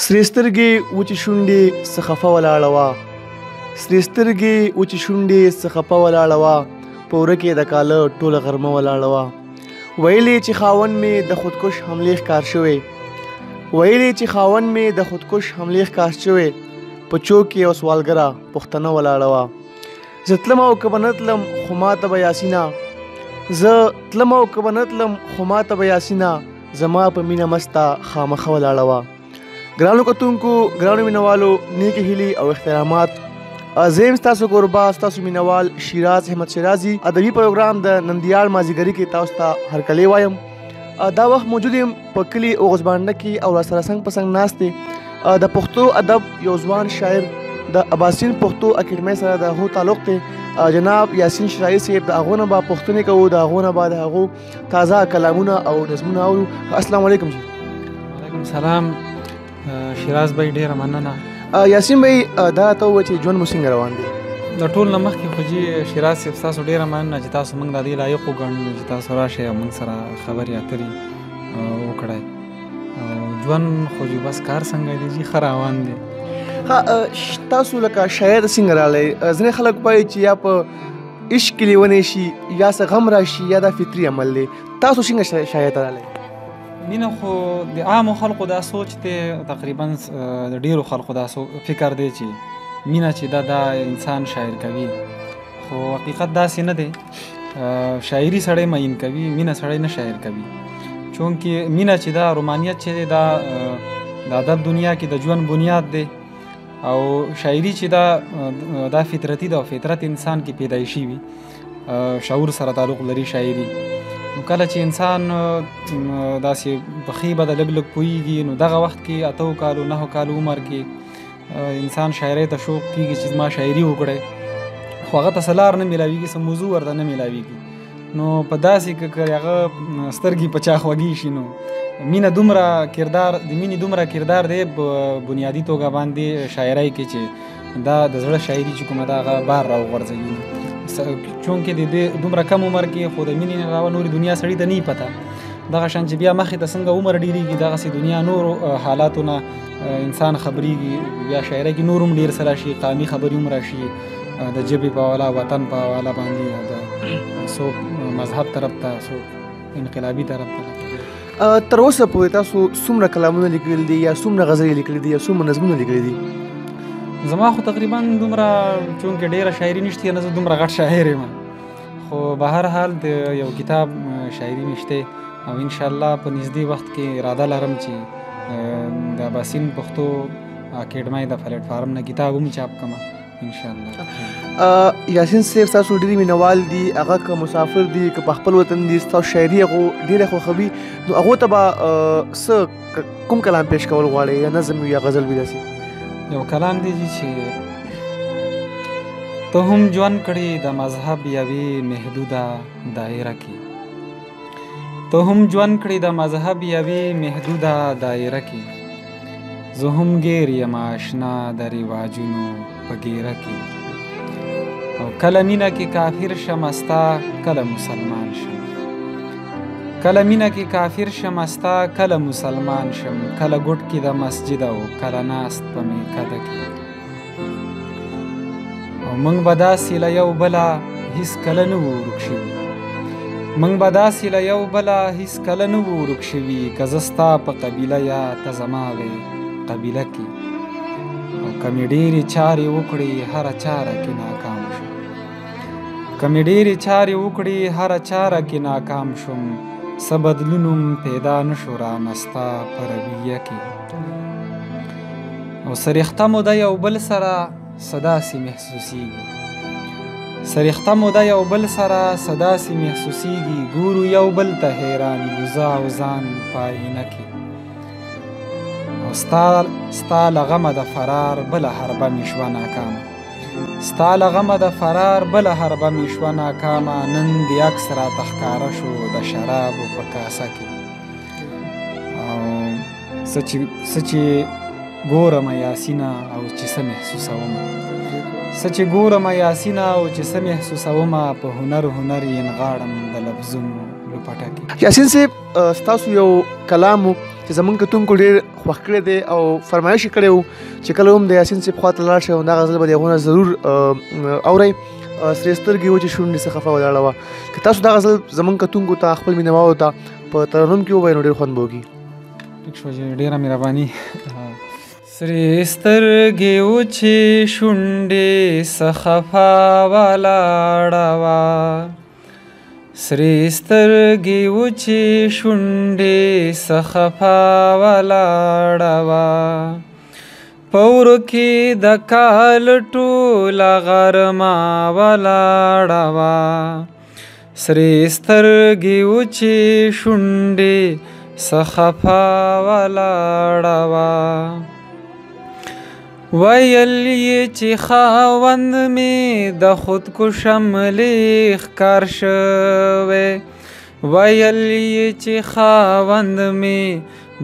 سرې سترګې وچې شونډې څه خفه ولاړه وه سرې سترګې وچې شونډې څه خفه ولاړه وه په وره کې د کاله ټوله غرمه ولاړه وه ویلې چې خاوند مې د خودکش حملې ښکار شوی ویلې چې خاوند مې د خودکش حملې ښکار شوی په چوک کې یوه سوالګره پښتنه ولاړه وه زه تلم او که به نه تلم خو ماته به یاسینه زه تلم او که به نه تلم خو ماته به یاسینه زما په مینه مسته خامخه ولاړه وه ګرانو کتونکو ګرانو مینوالو نیکې هیلې او احترامات زه یم ستاسو کوربه ستاسو مینوال شیراز احمد شیرازي ادبي پروګرام د نندیاړ مازدیګري کې تاسو ته هرکلی وایم دا وخت موجود یم په کلي اوغوزبانډه کې او راسره څنګ په څنګ ناست دی د پښتو ادب یو ځوان شاعر د اباسین پښتو اکیډمۍ سره د هغو تعلق دی جناب یاسین شرایي صاحب د هغو نه به پوښتنې کوو د هغو نه به د هغو تازه کلامونه او نظمونه اورو السلام علیکم جی وعلیکم السلام شیراز بھائی ډیره مننه یاسین بھائی دا راته ووایه چې ژوند مو څنګه روان دی د ټول نه مخکې خو جي شیراز صاحب ستاسو ډیره مننه چې تاسو موږ د دې لایق وګڼلو چې تاسو راشئ او موږ سره خبرې اترې وکړئ ژوند خو جي بس کار څنګه دی جي ښه روان دی تاسو لکه شاعر څنګه راغلی ځینې خلک وایي چې یا په عشق کې لیونی شي یا څه غم راشي یا دا فطري عمل دی تاسو څنګه شاعر ته راغلی مینه خو د عامو خلکو دا سوچ دی تقریبا د ډیرو خلکو دا فکر دی چې مینه چې دا انسان شاعر کوي خو حقیقت داسې نه دی شاعري سړی معین کوي مینه سړی نه شاعر کوي چونکې مینه چې دا رومانیت چې دی دا د ادب دنیا کې د ژوند بنیاد دی او شاعري چې دا فطرتي ده او فطرت انسان کې پیدایشي وي شعور سره تعلق لري شاعري نو کله چې انسان داسې بخي به د لږ لږ پوهېږي نو دغه وخت کې 8 کالو 9 کالو عمر کې انسان شاعرۍ ته شوق کېږي چې زما شاعري وکړی خو هغه ته څه لار نه میلاویږي څه موضوع ورته نه میلاویږي نو په داسې که هغه سترګې په چا خوږې شي نو مینه دومره کردار د مینې دومره کردار دی بنیادي توګه باندې شاعرۍ کې چې دا د زړه شاعري چې کومه ده هغه بار راوغورځوي چونکې د دې دومره کم عمر کې خو د مینې نه علاوه نورې دنیا سړي ته نه پته دغه شان چې بیا مخې ته څنګه عمر ډېرېږي دغسې دنیا نورو حالاتو نه انسان خبرېږي بیا شاعرۍ کې نور هم ډېر څه راشي قامي خبرې هم راشي د ژبې په حواله وطن په حواله باندې د څوک مذهب طرف ته څوک انقلابي طرف ته تر اوسه پورې تاسو څومره کلامونه لیکلي دي یا څومره غزلې لیکلي دي یا څومره نظمونه لیکلي دي زما خو تقریبا دومره چونکې ډېره شاعري نشته نه زه دومره غټ شاعر یم خو به هر حال د یو کتاب شاعري مې شته او انشاءالله په نږدې وخت کې اراده لرم چې د اباسین پښتو اکیډمۍ د پلیټفارم نه کتاب هم چاپ کړم انشاءالله یاسین صاحب ستاسو ډېرې مینوال دي هغه که مسافر دي که په خپل وطن دي ستاسو شاعري هغو ډېره خوښوي نو هغو ته به څه کوم کلام پیش کول غواړئ یا نظم وي یا غزل وي داسې یو کلام دی چې ته هم ژوند کړې د مذهب یوې محدوده دایره کې ته هم ژوند کړې د مذهب یوې محدوده دایره کې زه هم ګیر یم آشنا د رواجونو په ګیره کې او کله مینه کې کافر شم ستا کله مسلمان شم کله مینه کې کافر شم ستا کله مسلمان شم کله ګوټ کې د مسجد او کله ناست په میکده کې او موږ به داسې له یو بله هېڅ کله نه وو ورک شوي موږ به داسې له یو بله هېڅ کله نه وو ورک شوي که زه ستا په قبیله یا ته زما وې قبیله کې او که مې ډېرې چارې وکړې هره چاره کې ناکام شم که مې ډېرې چارې وکړې هره چاره کې ناکام شم څه بدلون پیدا نه شو رانه ستا په رویه کې او سریخته مو د یو بل سره څه داسې محسوسېږي سریخته مو د یو بل سره څه داسې محسوسېږي ګورو یو بل ته حیران یو زه او ځان په آینه کې او ستا له غمه د فرار بله حربه مې شوه ناکامه ستا له غمه د فرار بله حربه مې شوه ناکامه نن د عکس راته ښکاره شو د شرابو په کاسه کې او څه چې ګورمه یاسینه او چې څه محسوسومه څه چې ګورمه یاسینه او چې څه محسوسومه په هنر یې نغاړم د لفظونو لپټه کې یاسین صاحب ستاسو یو کلام چې زمونږ کتونکو ډېر خوښ کړی دی او فرمایش یې کړی و چې کله هم د یاسین صاحب خوا ته لاړ شئ دا غزل به د هغو نه ضرور اورئ. سرې سترګې وچې شونډې څه خفه ولاړه وه. که تاسو دا غزل زمونږ کتونکو ته خپل مینهوالو ته په ترنم کې ووایئ نو ډېر خوند به وکړي. ټیک شو چې ډېره مهرباني. سرې سترګې وچې شونډې څه خفه ولاړه وه. سرې سترګې وچې شونډې څه خفه ولاړه وه. په ورکې د کال ټوله غرمه ولاړه وه. سرې سترګې وچې شونډې څه خفه ولاړه وه. ویل یې چې خاوند مې د خودکش حملې ښکار شوی. ویل یې چې خاوند مې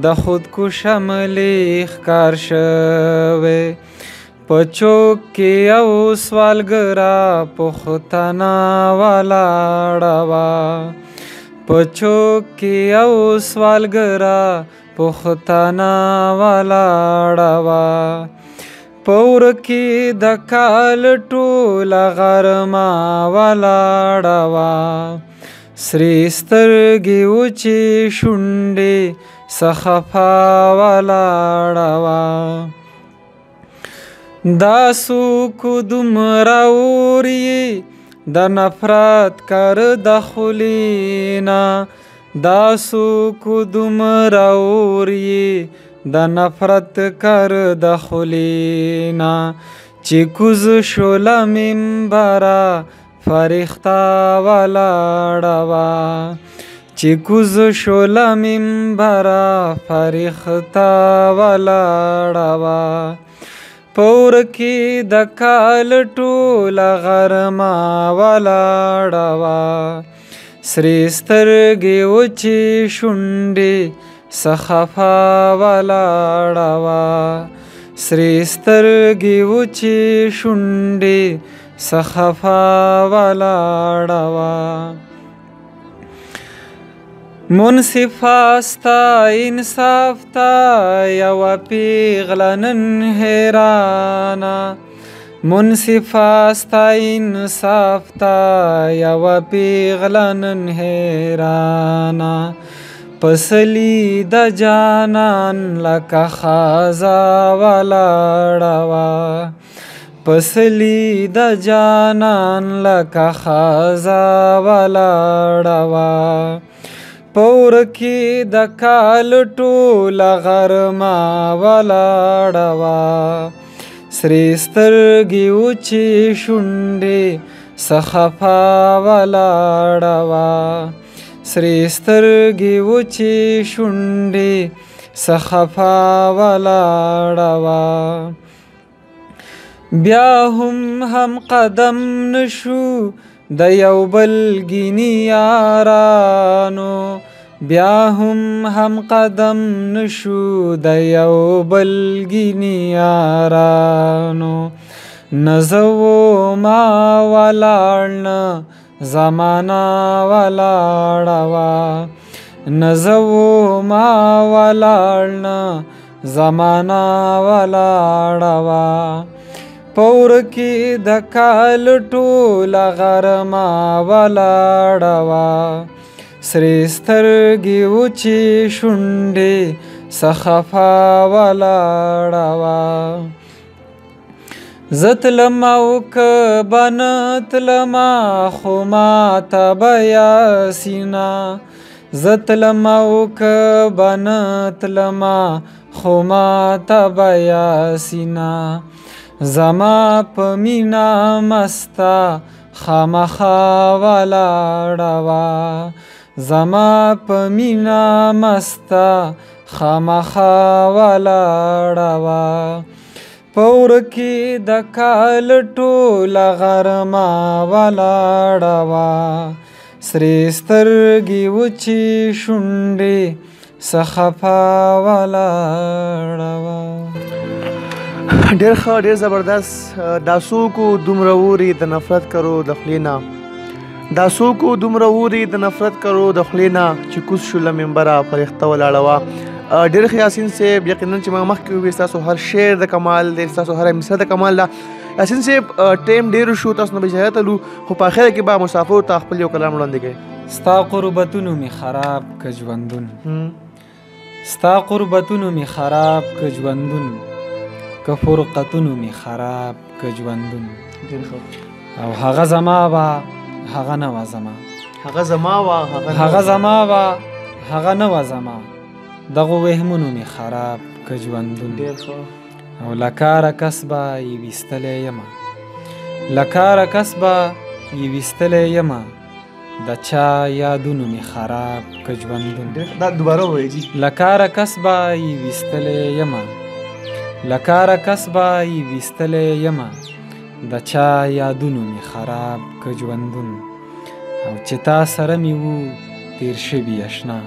د خودکش حملې ښکار شوی. په چوک کې یو سوالګره پښتنه ولاړه وه. په چوک کې یو سوالګره پښتنه ولاړه وه. په ورکې د کال ټوله غرمه ولاړه وه. سرې سترګې وچې شونډې څه خفه ولاړه وه. دا څوک دومره اور یې د نفرت کر د خولې نه. دا څوک دومره اور یې د نفرت کر د خولې نه. چې کوز شو له منبره فرښته ولاړه وه. چې کوز شو له منبره فرښته ولاړه وه. په ورکې د کال ټوله غرمه ولاړه وه. سرې سترګې وچې شونډې څه خفه ولاړه وه. سرې سترګې وچې شونډې څه خفه ولاړه وه. منصفه ستا انصاف ته یوه پیغله نن حیرانه. منصفه ستا انصاف ته یوه پیغله نن حیرانه. پسلی د جانان لکه خازه ولاړه وه. پسلی د جانان لکه خازه ولاړه وه. په ورکې د کال ټوله غرمه ولاړه وه. سرې سترګې وچې شونډې څه خفه ولاړه وه. سرې سترګې وچې شونډې څه خفه ولاړه وه. بیا هم قدم نشو د یو بل ګیني یارانو. بیا هم قدم نشو د یو بل ګیني یارانو. نه زه وما ولاړ نه زمانه ولاړه وه. نه زه وما ولاړ نه زمانه ولاړه وه. په ورکې د کال ټوله غرمه ولاړه وه. سرې سترګې وچې شونډې څه خفه ولاړه وه. زه تلمه او که به نه تلمه خو ماته به یاسینه. زه تلمه او که به نه تلمه خو ماته به یاسینه. زما په مینا مسته خامخا ولاړه وه. زما په مینا مسته خامخا ولاړه وه. په ورکې د کال ټوله غرمه ولاړه وه. سرې سترګې وچې شونډې څه خفه ولاړه وه. ډېر ښه، ډېر زبردست. دا څوک دومره اوري د نفرت کرو د خولې نه. دا څوک دومره اوري د نفرت کرو د خولې نه چې کوز شو له منبره فرښته ولاړه وه. ډېر ښه یاسین صاحب، یقینا چې ما مخکې وویل ستاسو هر شعر د کمال دی، ستاسو هره مصره د کمال ده. یاسین صاحب ټایم ډېر شو، تاسو نه به اجازه تلو، خو په اخره کې به مسافرو ته خپل یو کلام وړاندې کړئ. ستا قربتونو می خراب که ژوندون، ستا قربتونو می خراب که ژوندون، که فرقتونو می خراب که ژوندون. او هغه زما وه هغه نه وه زما، هغه زما وه هغه زما وه هغه نه وه زما، دغو وهمونو می خراب که ژوندون. او لکاره کس به یې ویستلی یمه، لکاره کس به یې ویستلی یمه، د چا یادونو می خراب که ژوندون. دا دوباره ووایئ جي. لکاره کس به یې ویستلی یمه، لکاره کس به یې ویستلی یمه، د چا یادونو می خراب که ژوندون. او چې تا سره می وو تیر شوي اشنا،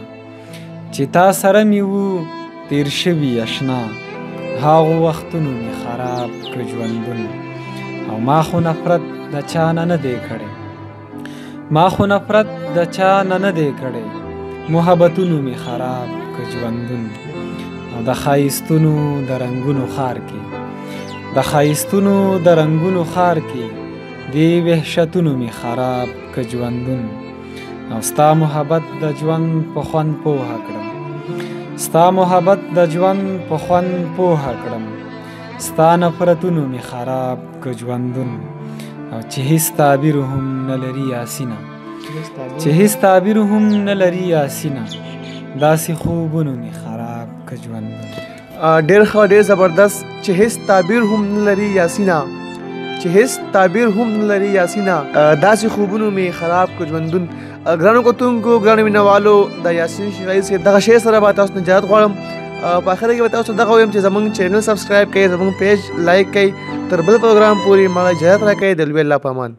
چې تا سره می وو تیر شوي اشنا، هاغو وختونو می خراب که ژوندون. او ما خو نفرت د چا نه دی کړی، ما خو نفرت د چا نه دی کړی، محبتونو می خراب که ژوندون. او د ښایستونو د رنګونو ښار کې، د ښایستونو د رنګونو ښار کې، دې وحشتونو می خراب که ژوندون. او ستا محبت د ژوند په خوند پوهه کړم، ستا محبت د ژوند په خوند پوهه کړم، ستا نفرتونو می خراب که ژوندون. او چې هیڅ تعبیر هم نه لري یاسینه، چې هیڅ تعبیر هم نه لري یاسینه، داسې خوبونو می خراب که ژوندون. ډېر ښه، ډېر زبردست. چې هیڅ تعبیر هم نه لري یاسینه، چې هیڅ تعبیر هم نه لري یاسینه، داسې خوبونو می خراب که ژوندون. ګرانو کتونکو، ګرانو مینوالو، د یاسین شیرازي صاحب دغه شعر سره به تاسو نه اجازت غواړم. په اخره کې به تاسو دغه وایم چې زموږ چینل سبسکرایب کړئ، زموږ پیج لایک کړئ. تر بل پروګرام پورې ما اجازت راکړئ. د لوی الله په امان.